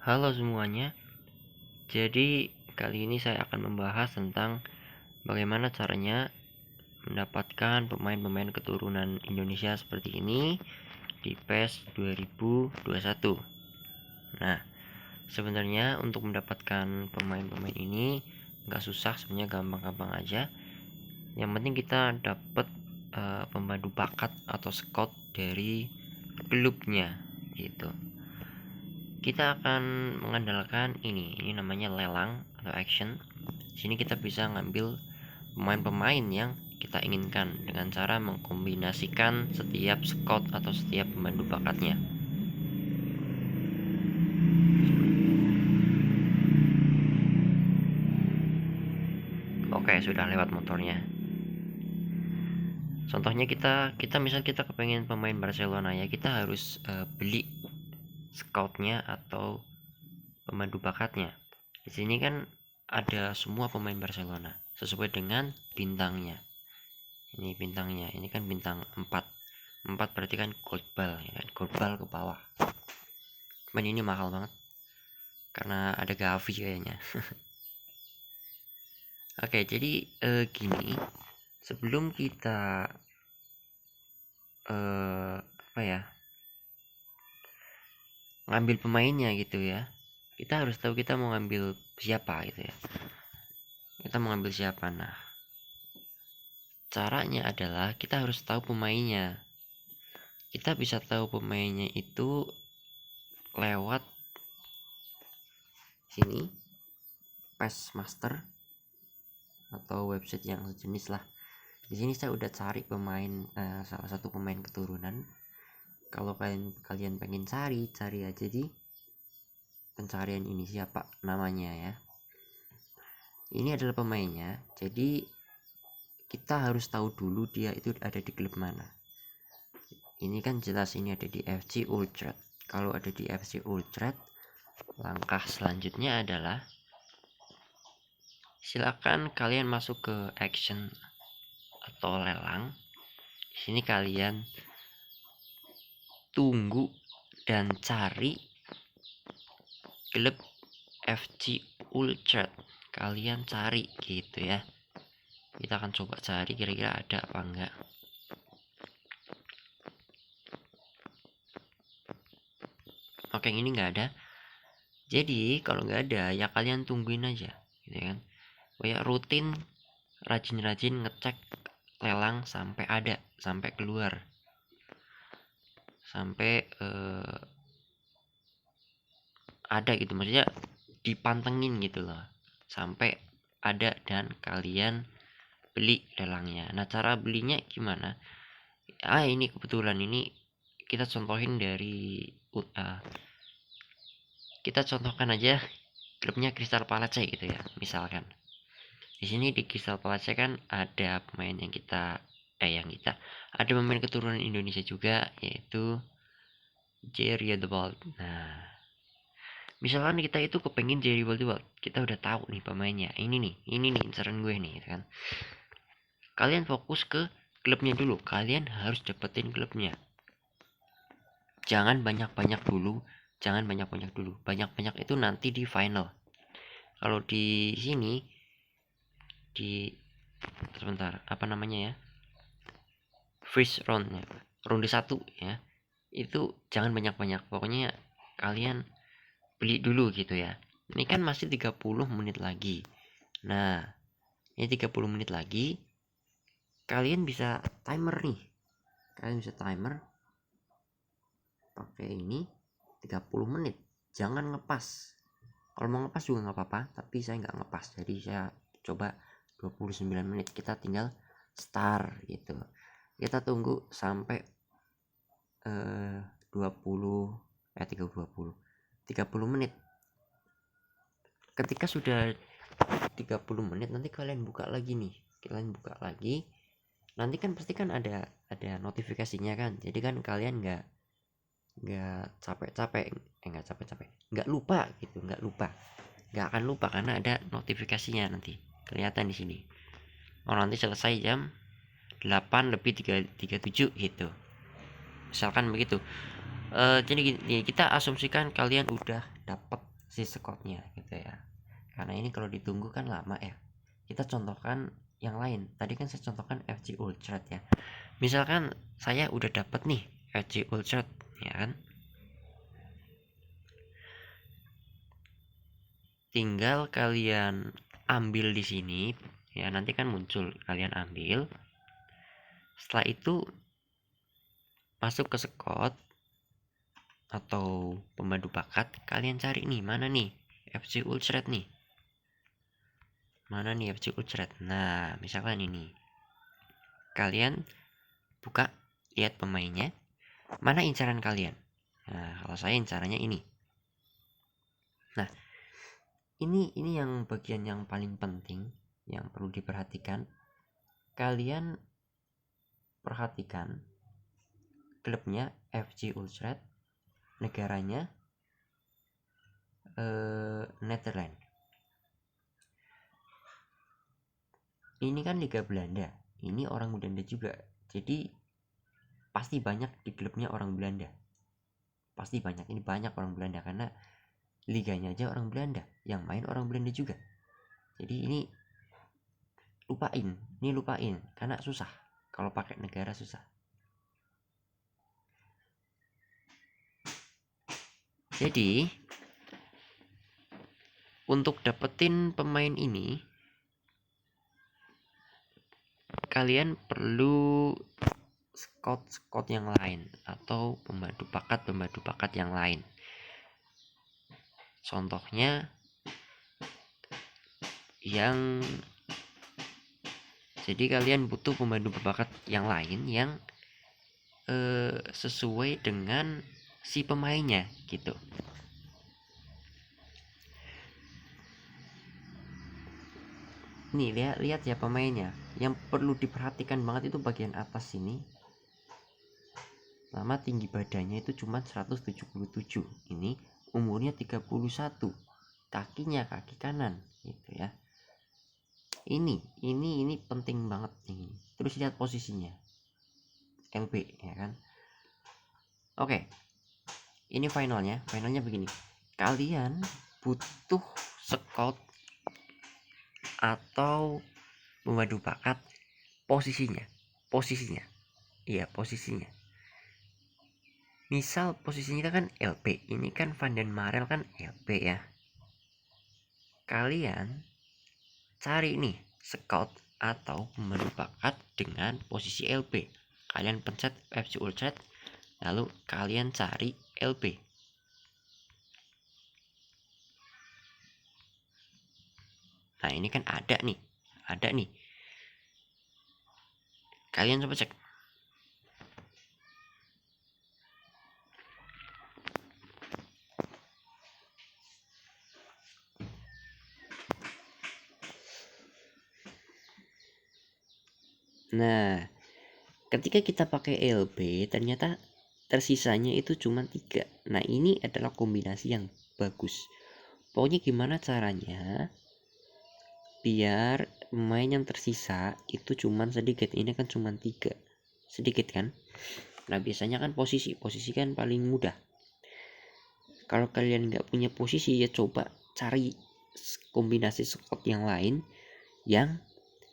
Halo semuanya, jadi kali ini saya akan membahas tentang bagaimana caranya mendapatkan pemain-pemain keturunan Indonesia seperti ini di PES 2021. Nah, sebenarnya untuk mendapatkan pemain-pemain ini nggak susah, sebenarnya gampang-gampang aja. Yang penting kita dapat pembantu bakat atau scout dari klubnya gitu. Kita akan mengandalkan ini namanya lelang atau auction. Di sini kita bisa ngambil pemain-pemain yang kita inginkan dengan cara mengkombinasikan setiap scout atau setiap pembantu bakatnya. Oke, sudah lewat motornya. Contohnya kita misal kita kepengen pemain Barcelona ya, kita harus beli scoutnya atau pembantu bakatnya. Di sini kan ada semua pemain Barcelona sesuai dengan bintangnya. Ini bintangnya, ini kan bintang 4 berarti kan gold ball ya kan, gold ball ke bawah. Cuman ini mahal banget karena ada Gavi kayaknya. Oke, jadi gini, sebelum kita apa ya, ngambil pemainnya gitu ya, kita harus tahu kita mau ngambil siapa gitu ya. Kita mau ngambil siapa. Nah, caranya adalah kita harus tahu pemainnya. Kita bisa tahu pemainnya itu lewat sini, PES Master atau website yang sejenis lah. Di sini saya udah cari pemain, salah satu pemain keturunan. Kalau kalian pengen cari aja di pencarian ini siapa namanya ya. Ini adalah pemainnya. Jadi kita harus tahu dulu dia itu ada di klub mana. Ini kan jelas ini ada di FC Utrecht. Kalau ada di FC Utrecht, langkah selanjutnya adalah silakan kalian masuk ke auction atau lelang. Di sini kalian tunggu dan cari klub FC Utrecht. Kalian cari gitu ya. Kita akan coba cari kira-kira ada apa enggak. Oke, yang ini nggak ada. Jadi kalau nggak ada ya kalian tungguin aja gitu kan. Kayak rutin rajin-rajin ngecek lelang sampai ada, sampai keluar, sampai ada gitu, maksudnya dipantengin gitu loh, sampai ada dan kalian beli lelangnya. Nah, cara belinya gimana? Ini kebetulan ini kita contohin dari kita contohkan aja klubnya Crystal Palace gitu ya, misalkan. Di sini di Crystal Palace kan ada pemain yang kita ada pemain keturunan Indonesia juga, yaitu Jerry Riedewald. Nah, misalkan kita itu kepengen Jerry Riedewald, kita udah tahu nih pemainnya. Ini nih inceran gue nih kan. Kalian fokus ke klubnya dulu. Kalian harus dapetin klubnya. Jangan banyak-banyak dulu. Banyak-banyak itu nanti di final. Kalau di sini sebentar, apa namanya ya? First round ya. Ronde 1 ya. Itu jangan banyak-banyak. Pokoknya kalian beli dulu gitu ya. Ini kan masih 30 menit lagi. Nah, ini 30 menit lagi. Kalian bisa timer nih. Kalian bisa timer pakai ini 30 menit. Jangan ngepas. Kalau mau ngepas juga nggak apa-apa, tapi saya nggak ngepas. Jadi saya coba 29 menit. Kita tinggal start gitu. Kita tunggu sampai 30 menit. Ketika sudah 30 menit nanti kalian buka lagi nih. Nanti kan pasti kan ada notifikasinya kan. Jadi kan kalian nggak capek-capek, nggak lupa gitu, nggak akan lupa karena ada notifikasinya nanti kelihatan di sini. Nanti selesai jam 8:37 gitu, misalkan begitu. Jadi kita asumsikan kalian udah dapat si Scottnya gitu ya. Karena ini kalau ditunggu kan lama ya. Kita contohkan yang lain. Tadi kan saya contohkan FC Utrecht ya. Misalkan saya udah dapat nih FC Utrecht ya kan. Tinggal kalian ambil di sini ya, nanti kan muncul, kalian ambil. Setelah itu masuk ke Scott atau pemandu bakat, kalian cari nih mana nih FC Utrecht nih. Mana nih FC Utrecht? Nah, misalkan ini. Kalian buka, lihat pemainnya. Mana incaran kalian? Nah, kalau saya incarannya ini. Nah, ini yang bagian yang paling penting yang perlu diperhatikan. Kalian perhatikan klubnya FC Utrecht, negaranya Netherlands. Ini kan Liga Belanda, ini orang Belanda juga, jadi pasti banyak di klubnya orang Belanda, pasti banyak, ini banyak orang Belanda karena liganya aja orang Belanda, yang main orang Belanda juga. Jadi ini lupain karena susah, kalau pakai negara susah. Jadi untuk dapetin pemain ini kalian perlu scout yang lain atau pemandu bakat yang lain. Contohnya yang jadi kalian butuh pemandu bakat yang lain yang sesuai dengan si pemainnya gitu. Nih lihat ya pemainnya. Yang perlu diperhatikan banget itu bagian atas sini. Lama tinggi badannya itu cuma 177. Ini umurnya 31. Kakinya kaki kanan gitu ya. Ini penting banget nih. Terus lihat posisinya. LB ya kan. Oke. Ini finalnya begini. Kalian butuh scout atau pemandu bakat posisinya. Iya, posisinya. Misal posisinya kan LB, ini kan Van den Marel kan LB ya. Kalian cari nih scout atau pemandu bakat dengan posisi LB. Kalian pencet FC Utrecht, lalu kalian cari LB. Nah, ini kan ada nih. Kalian coba cek. Nah, ketika kita pakai LB, ternyata tersisanya itu cuma 3. Nah, ini adalah kombinasi yang bagus. Pokoknya gimana caranya biar pemain yang tersisa itu cuman sedikit. Ini kan cuma 3, sedikit kan. Nah, biasanya kan posisi kan paling mudah. Kalau kalian nggak punya posisi, ya coba cari kombinasi squad yang lain yang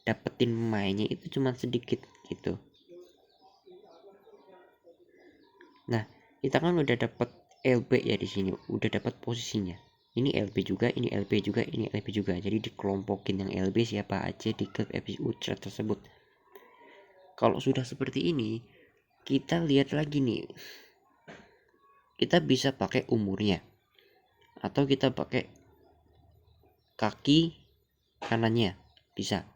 dapetin pemainnya itu cuma sedikit gitu. Nah, kita kan udah dapet LB ya di sini, udah dapat posisinya. Ini LB juga, ini LB juga, ini LB juga. Jadi dikelompokin yang LB siapa aja di klub FC Utrecht tersebut. Kalau sudah seperti ini, kita lihat lagi nih. Kita bisa pakai umurnya, atau kita pakai kaki kanannya, bisa.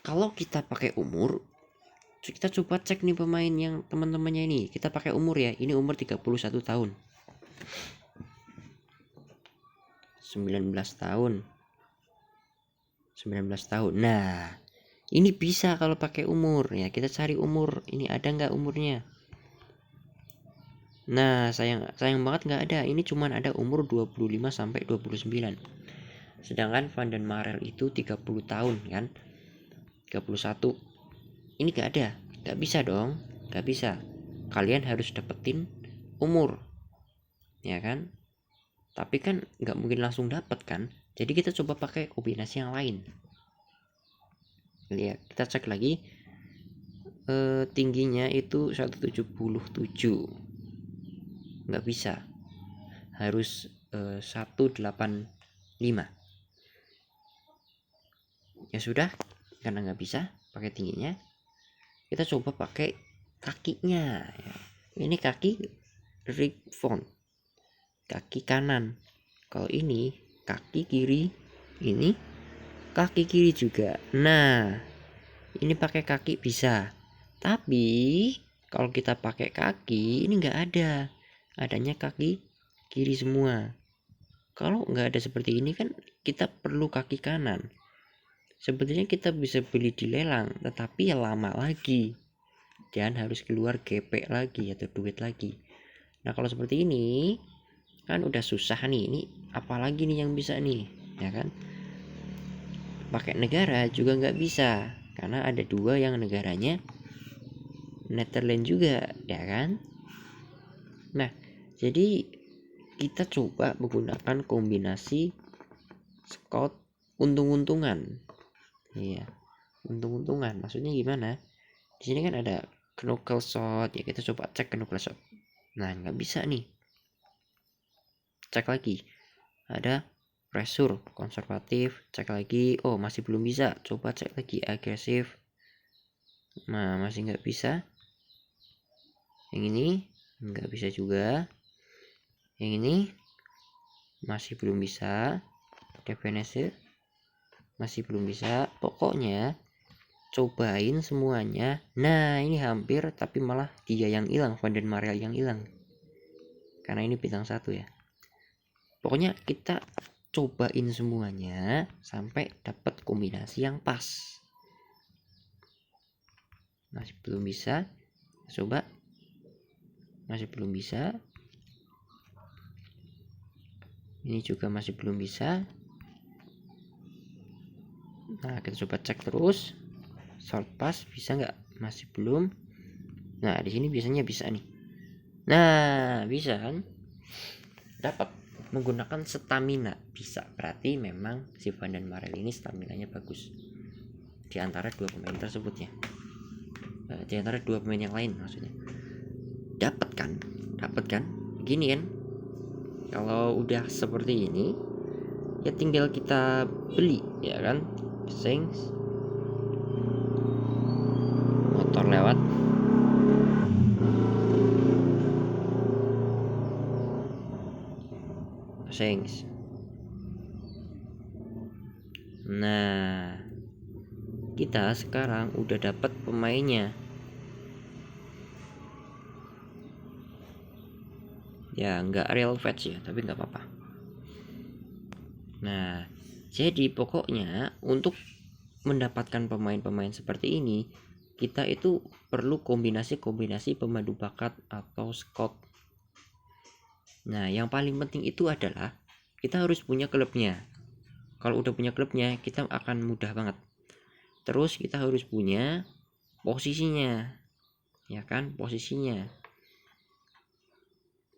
Kalau kita pakai umur, kita coba cek nih pemain yang teman-temannya ini. Kita pakai umur ya. Ini umur 31 tahun. 19 tahun. Nah, ini bisa kalau pakai umur ya. Kita cari umur. Ini ada nggak umurnya? Nah, sayang banget nggak ada. Ini cuman ada umur 25 sampai 29. Sedangkan Van den Marel itu 30 tahun kan. 31. Ini nggak ada. Nggak bisa dong. Nggak bisa. Kalian harus dapetin umur. ya kan? Tapi kan nggak mungkin langsung dapat kan, jadi kita coba pakai kombinasi yang lain. Lihat, kita cek lagi, tingginya itu 177, nggak bisa, harus 185. Ya sudah, karena nggak bisa pakai tingginya, kita coba pakai kakinya ya. Ini kaki rig font, kaki kanan. Kalau ini kaki kiri, ini kaki kiri juga. Nah, ini pakai kaki bisa. Tapi kalau kita pakai kaki, ini nggak ada. Adanya kaki kiri semua. Kalau nggak ada seperti ini kan kita perlu kaki kanan. Sebenarnya kita bisa beli di lelang, tetapi ya lama lagi. Dan harus keluar gepek lagi atau duit lagi. Nah, kalau seperti ini kan udah susah nih. Ini apalagi nih yang bisa nih, ya kan? Pakai negara juga nggak bisa, karena ada dua yang negaranya Netherlands juga, ya kan? Nah, jadi kita coba menggunakan kombinasi Scout untung-untungan. Iya, untung-untungan. Maksudnya gimana? Di sini kan ada knuckle shot, ya kita coba cek knuckle shot. Nah, nggak bisa nih. Cek lagi. Ada pressure konservatif, cek lagi. Oh, masih belum bisa. Coba cek lagi agresif. Nah, masih nggak bisa. Yang ini nggak bisa juga. Yang ini masih belum bisa. Defensive masih belum bisa. Pokoknya cobain semuanya. Nah, ini hampir, tapi malah dia yang hilang, Van den Marel yang hilang. Karena ini bintang 1 ya. Pokoknya kita cobain semuanya sampai dapat kombinasi yang pas. Masih belum bisa. Coba. Masih belum bisa. Ini juga masih belum bisa. Nah, kita coba cek terus. Short pass bisa nggak? Masih belum. Nah, di sini biasanya bisa nih. Nah, bisa kan? Dapat menggunakan stamina bisa. Berarti memang si Van den Marel ini staminanya bagus. Di antara dua pemain tersebut ya. Di antara dua pemain yang lain maksudnya. Dapat kan? Gini kan? Kalau udah seperti ini, ya tinggal kita beli, ya kan? Saints motor lewat. Saints. Nah, kita sekarang udah dapat pemainnya. Ya nggak real fetch ya, tapi nggak apa-apa. Nah, jadi pokoknya untuk mendapatkan pemain-pemain seperti ini, kita itu perlu kombinasi-kombinasi pemandu bakat atau scout. Nah, yang paling penting itu adalah kita harus punya klubnya. Kalau udah punya klubnya, kita akan mudah banget. Terus kita harus punya posisinya, ya kan? Posisinya.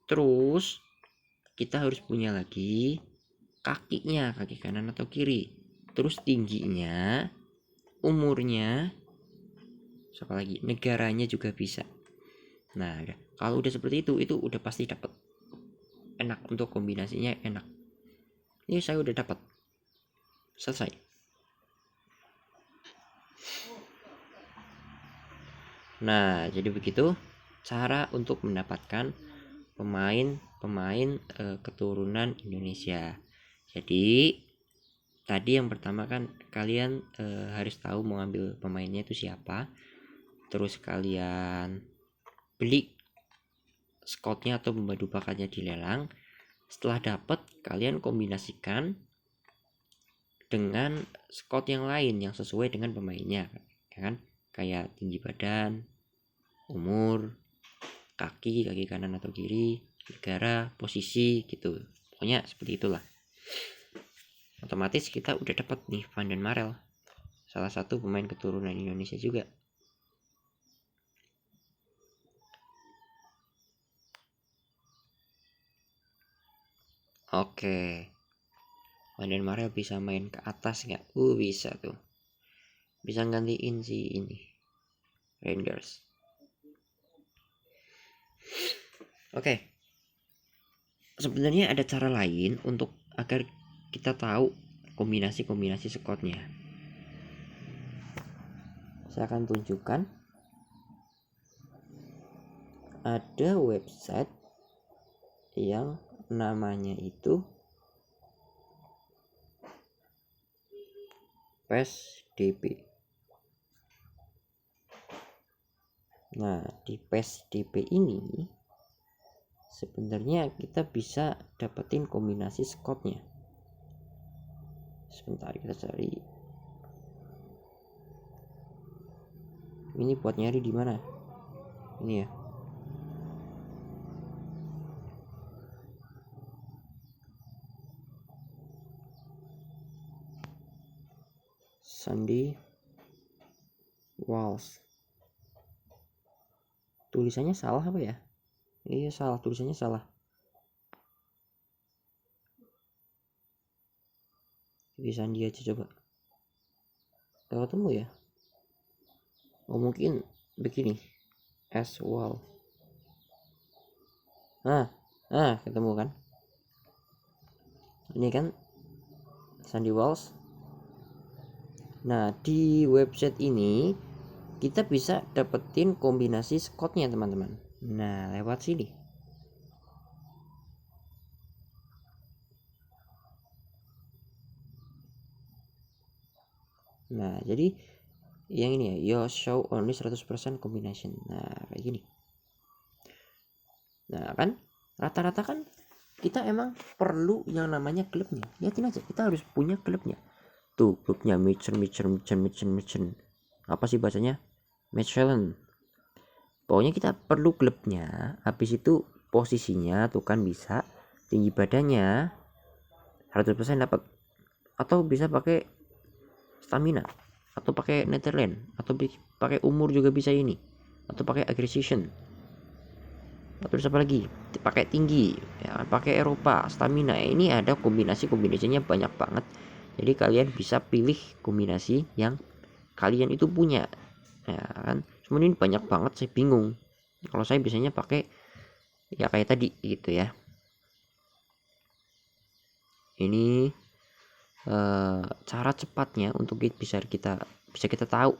Terus kita harus punya lagi kakinya, kaki kanan atau kiri. Terus tingginya, umurnya, siapa lagi? Negaranya juga bisa. Nah, kalau udah seperti itu udah pasti dapat. Enak untuk kombinasinya, enak. Ini saya udah dapat. Selesai. Nah, jadi begitu cara untuk mendapatkan pemain keturunan Indonesia. Jadi tadi yang pertama kan kalian harus tahu mau ngambil pemainnya itu siapa. Terus kalian beli scoutnya atau pembantu bakatnya di lelang. Setelah dapat, kalian kombinasikan dengan scout yang lain yang sesuai dengan pemainnya, ya kan? Kayak tinggi badan, umur, kaki kanan atau kiri, negara, posisi gitu. Pokoknya seperti itulah. Otomatis kita udah dapat nih Van den Marel, salah satu pemain keturunan Indonesia juga. Oke, Van der Marel bisa main ke atas nggak? Bisa tuh. Bisa gantiin si ini Rangers. Oke. Sebenarnya ada cara lain untuk agar kita tahu kombinasi-kombinasi squadnya. Saya akan tunjukkan. Ada website yang namanya itu PESDB. Nah, di PESDB ini sebenarnya kita bisa dapetin kombinasi squadnya. Sebentar kita cari. Ini buat nyari di mana? Ini ya. Sandy Walsh. Tulisannya salah apa ya? Iya salah, tulisannya salah. Di Sandy aja coba. Gak ketemu ya? Oh mungkin begini. As well. Nah, ketemu kan? Ini kan Sandy Walsh. Nah, di website ini kita bisa dapetin kombinasi squadnya teman-teman. Nah, lewat sini. Nah, jadi yang ini ya, your show only 100% combination. Nah, kayak gini. Nah, kan rata-rata kan kita emang perlu yang namanya klubnya. Lihatin aja, kita harus punya klubnya. Tuh, klubnya Michelin. Apa sih bahasanya? Michelin. Pokoknya kita perlu klubnya. Habis itu posisinya tuh kan bisa tinggi badannya 100% dapat, atau bisa pakai stamina, atau pakai Netherland, atau pakai umur juga bisa ini, atau pakai aggression, atau terus apa lagi, pakai tinggi ya, pakai Eropa, stamina. Ini ada kombinasinya banyak banget, jadi kalian bisa pilih kombinasi yang kalian itu punya ya kan. Semua ini banyak banget, saya bingung. Kalau saya biasanya pakai ya kayak tadi gitu ya. Ini cara cepatnya untuk bisa kita tahu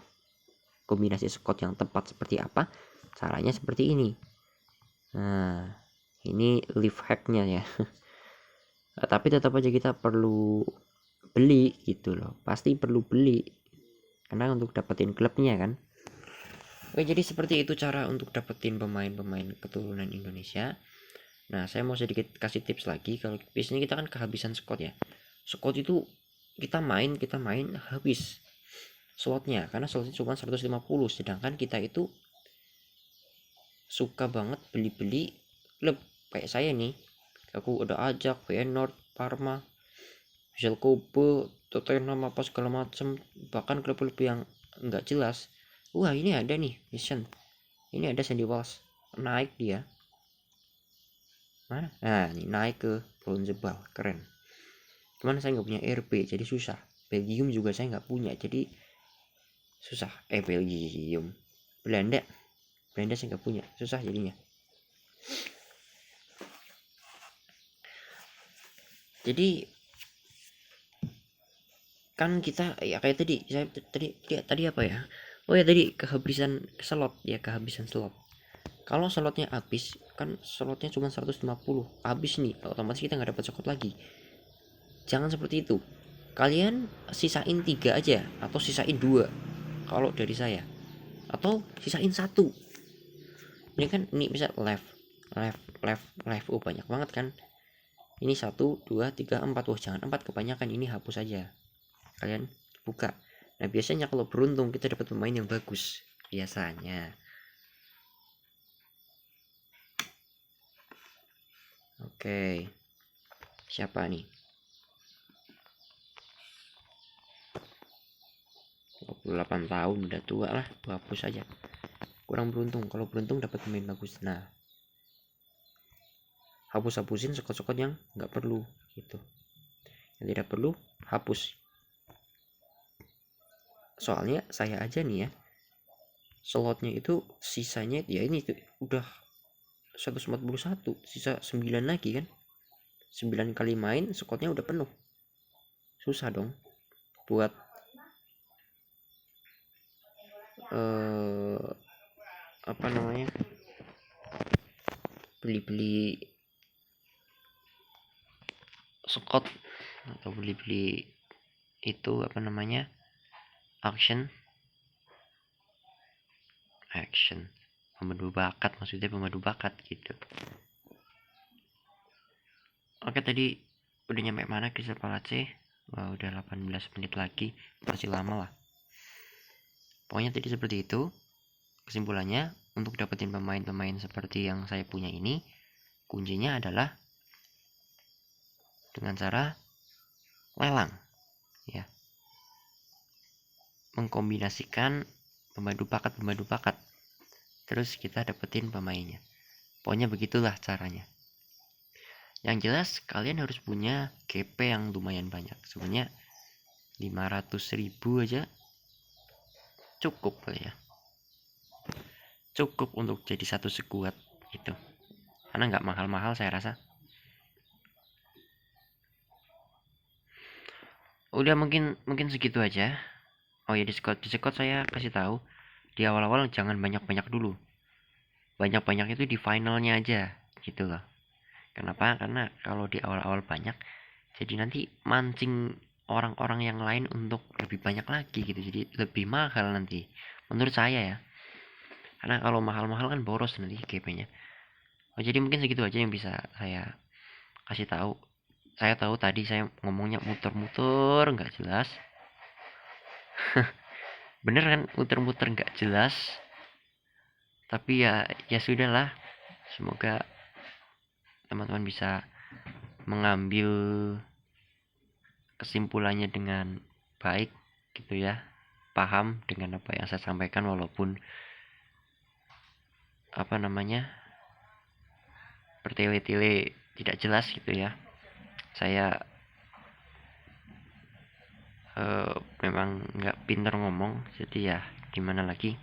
kombinasi squad yang tepat seperti apa. Caranya seperti ini. Nah, ini live hacknya ya. Tapi tetap aja kita perlu beli gitu loh. Pasti perlu beli karena untuk dapetin klubnya kan. Oke, jadi seperti itu cara untuk dapetin pemain-pemain keturunan Indonesia. Nah, saya mau sedikit kasih tips lagi. Kalau biasanya kita kan kehabisan squad ya. Squad itu kita main habis slotnya, karena slotnya cuma 150, sedangkan kita itu suka banget beli-beli klub. Kayak saya nih, aku udah ajak Feyenoord, Parma, Vissel Kobe, Tottenham apa segala macem, bahkan klub-klub yang nggak jelas. Wah, ini ada nih Mission, ini ada Sandy Walsh, naik dia mana? Nah, ini naik ke Bronzebal, keren. Cuman saya nggak punya RB, jadi susah. Belgium juga saya nggak punya, jadi susah. Belgium, Belanda saya nggak punya, susah jadinya. Jadi kan kita ya kayak tadi apa ya? Oh ya, tadi kehabisan slot. Kalau slotnya habis, kan slotnya cuma 150, habis nih, otomatis kita nggak dapat slot lagi. Jangan seperti itu. Kalian sisain 3 aja, atau sisain 2 kalau dari saya, atau sisain 1. Ini kan ini bisa left. Oh, banyak banget kan. Ini 1, 2, 3, 4. Wah, jangan 4, kebanyakan. Ini hapus aja. Kalian buka. Nah, biasanya kalau beruntung kita dapat pemain yang bagus biasanya. Oke, siapa nih? 28 tahun, udah tua lah, hapus aja. Kurang beruntung. Kalau beruntung dapat pemain bagus. Nah, hapus-hapusin sekot-sekot yang nggak perlu gitu, yang tidak perlu hapus. Soalnya saya aja nih ya, slotnya itu sisanya ya ini tuh udah 141, sisa 9 lagi kan, 9 kali main sekotnya udah penuh. Susah dong buat apa namanya, beli-beli sekot atau beli-beli itu apa namanya, action pemandu bakat, maksudnya pemandu bakat gitu. Oke, tadi udah nyampe mana Crystal Palace? Wah, udah 18 menit lagi, masih lama lah. Pokoknya tadi seperti itu. Kesimpulannya, untuk dapetin pemain-pemain seperti yang saya punya ini, kuncinya adalah dengan cara lelang, ya. Mengkombinasikan pemandu bakat, terus kita dapetin pemainnya. Pokoknya begitulah caranya. Yang jelas kalian harus punya GP yang lumayan banyak. Sebenarnya 500.000 aja cukup kali ya. Cukup untuk jadi satu skuad gitu. Karena nggak mahal-mahal saya rasa. Udah mungkin segitu aja. Oh ya, di squad saya kasih tahu di awal-awal jangan banyak-banyak dulu. Banyak-banyak itu di finalnya aja gitu loh. Kenapa? Karena kalau di awal-awal banyak, jadi nanti mancing orang-orang yang lain untuk lebih banyak lagi gitu. Jadi lebih mahal nanti. Menurut saya ya. Karena kalau mahal-mahal kan boros nanti GP-nya. Oh, jadi mungkin segitu aja yang bisa saya kasih tahu. Saya tahu tadi saya ngomongnya muter-muter nggak jelas. Bener kan, muter-muter nggak jelas. Tapi ya sudahlah. Semoga teman-teman bisa mengambil kesimpulannya dengan baik gitu ya, paham dengan apa yang saya sampaikan, walaupun apa namanya bertele-tele tidak jelas gitu ya. Saya memang nggak pintar ngomong, jadi ya gimana lagi.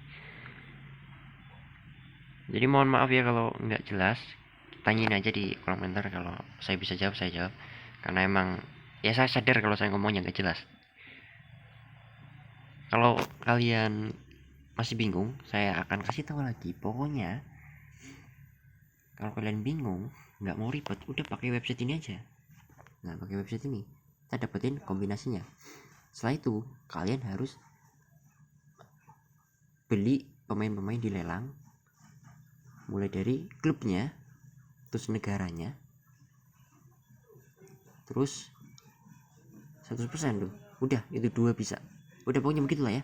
Jadi mohon maaf ya kalau nggak jelas, tanyain aja di kolom komentar, kalau saya bisa jawab saya jawab, karena emang ya saya sadar kalau saya ngomongnya nggak jelas. Kalau kalian masih bingung, saya akan kasih tahu lagi. Pokoknya kalau kalian bingung, nggak mau ribet, udah pakai website ini aja. Nah, pakai website ini kita dapetin kombinasinya. Setelah itu kalian harus beli pemain-pemain di lelang, mulai dari klubnya, terus negaranya, terus 100% tuh. Udah, itu 2 bisa. Udah, pokoknya begitulah ya.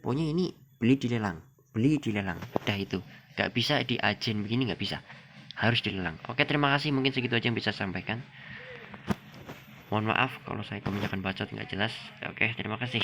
Pokoknya ini beli di lelang. Udah itu. Gak bisa di agen begini, gak bisa. Harus dilelang. Oke, terima kasih. Mungkin segitu aja yang bisa saya sampaikan. Mohon maaf kalau saya kebanyakan bacot nggak jelas. Oke, terima kasih.